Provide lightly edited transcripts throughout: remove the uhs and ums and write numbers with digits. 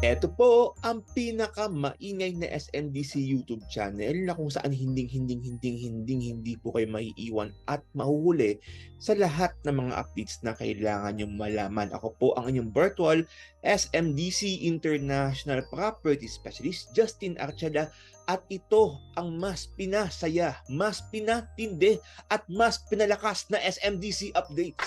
Ito po ang pinakamaingay na SMDC YouTube channel na kung saan hindi po kayo maiiwan at mahuhuli sa lahat ng mga updates na kailangan niyong malaman. Ako po ang inyong virtual SMDC International Property Specialist, Justin Archada, at ito ang mas pinasaya, mas pinatindi at mas pinalakas na SMDC updates.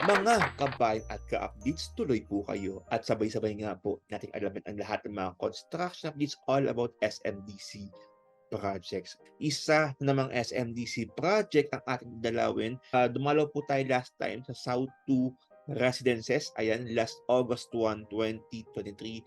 Mga kabayan at ka-updates, tuloy po kayo at sabay-sabay nga po nating alamin ang lahat ng mga construction updates all about SMDC projects. Isa na namang SMDC project ang ating dalawin. Dumalaw po tayo last time sa South 2 Residences. Ayan, last August 1, 2023.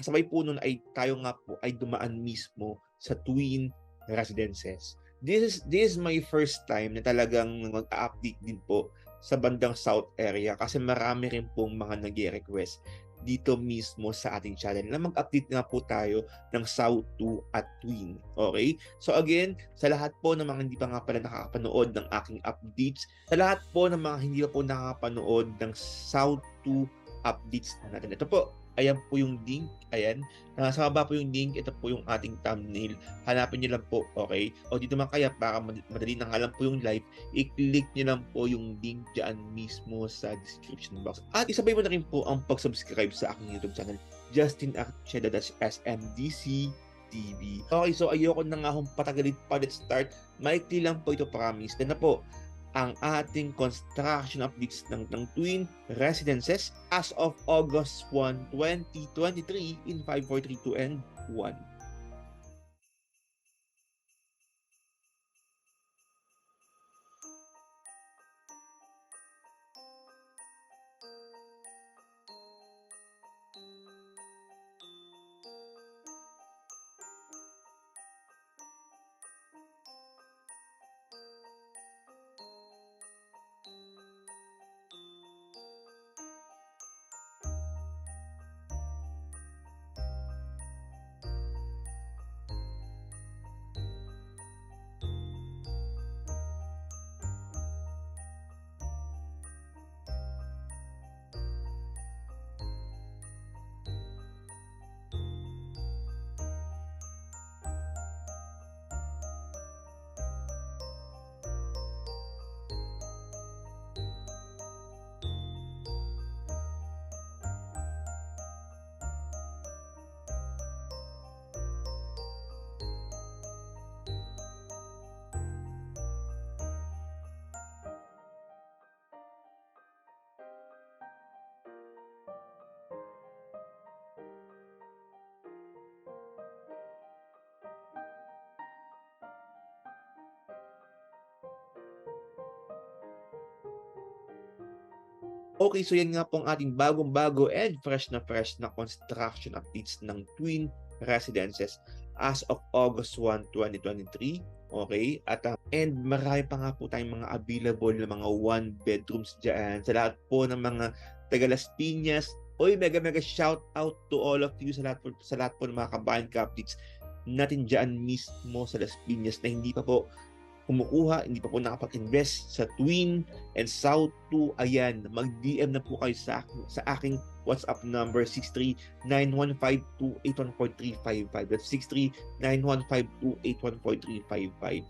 Kasabay po nun ay tayo nga po ay dumaan mismo sa Twin Residences. This is my first time na talagang mag-update din po sa bandang South area kasi marami rin pong mga nag-request dito mismo sa ating channel na mag-update nga po tayo ng South 2 at Twin. Okay? So again, sa lahat po ng mga hindi pa nga pala nakakapanood ng aking updates, sa lahat po ng mga hindi pa po nakakapanood ng South 2 updates natin. Ito po, ayan po yung link. Ayan. Nasa baba po yung link. Ito po yung ating thumbnail. Hanapin nyo lang po. Okay? O dito man kaya para madali na nga lang po yung live, i-click nyo lang po yung link dyan mismo sa description box. At isabay mo na rin po ang pag-subscribe sa aking YouTube channel, Justin Archeda, that's SMDC TV. Okay, so ayoko na nga akong patagalin pa. Let's start. Maikli lang po ito, promise. Then na po, ang ating construction updates ng Twin Residences as of August 1, 2023 in 5, 4, 3, 2, and 1. Okay, so yan nga po ang ating bagong-bago and fresh na construction updates ng Twin Residences as of August 1, 2023. Okay? At and marami pa nga po tayong mga available na mga 1 bedrooms dyan sa lahat po ng mga taga Las Piñas. Oy, mega shout out to all of you sa lahat po ng mga kabayan ka-updates natin dyan mismo sa Las Piñas na hindi pa po kumukuha, hindi pa po nakapag-invest sa Twin and South 2, ayan, mag-DM na po kayo sa aking WhatsApp number 63915281435. That's 63915281435.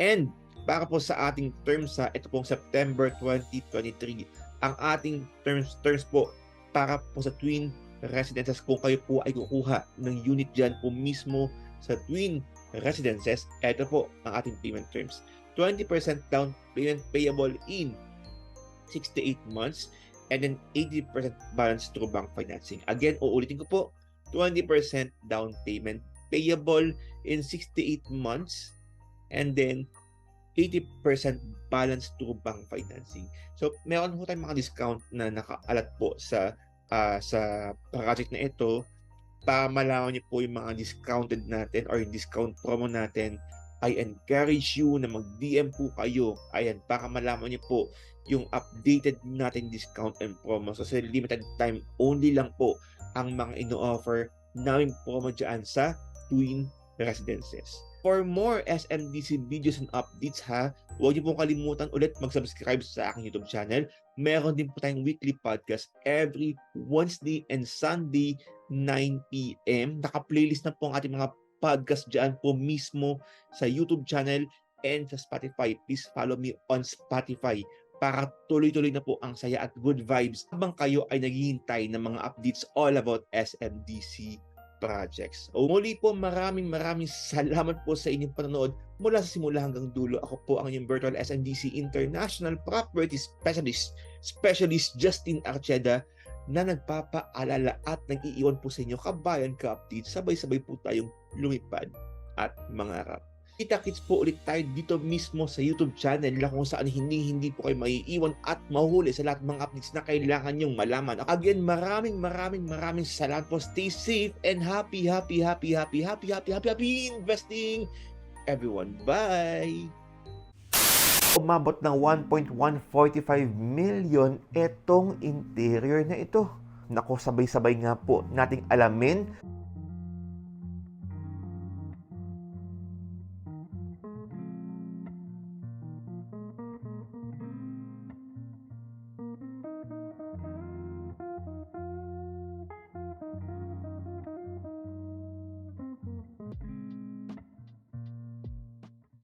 And para po sa ating terms sa ito pong September 2023, ang ating terms po para po sa Twin Residences, kung kayo po ay kukuha ng unit dyan po mismo sa Twin Residences, ito po ang ating payment terms. 20% down payment payable in 68 months and then 80% balance through bank financing. Again, uulitin ko po, 20% down payment payable in 68 months and then 80% balance through bank financing. So, meron po tayong mga discount na nakaalat po sa project na ito. Para malaman niyo po yung mga discounted natin or yung discount promo natin, I encourage you na mag-DM po kayo. Ayan, para malaman niyo po yung updated natin discount and promo. So, sa limited time only lang po ang mga ino-offer namin promo dyan sa Twin Residences. For more SMDC videos and updates ha, huwag niyo pong kalimutan ulit mag-subscribe sa aking YouTube channel. Meron din po tayong weekly podcast every Wednesday and Sunday, 9 p.m. Naka-playlist na po ang ating mga podcast dyan po mismo sa YouTube channel and sa Spotify. Please follow me on Spotify para tuloy-tuloy na po ang saya at good vibes habang kayo ay naghihintay ng mga updates all about SMDC projects. O muli po, maraming salamat po sa inyong panonood mula sa simula hanggang dulo. Ako po ang inyong virtual SMDC International Property Specialist Justin Archeda na nagpapaalala at nag-iiwan po sa inyo kabayan ka-update. Sabay-sabay po tayong lumipad at mangarap. Kita-kits po ulit tayo dito mismo sa YouTube channel na kung saan hindi po kayo maiiwan at mahuhuli sa lahat ng mga updates na kailangan nyong malaman. Again, maraming salamat po. Stay safe and happy investing, everyone. Bye! Umabot ng 1.145 million etong interior na ito. Nako, sabay-sabay nga po nating alamin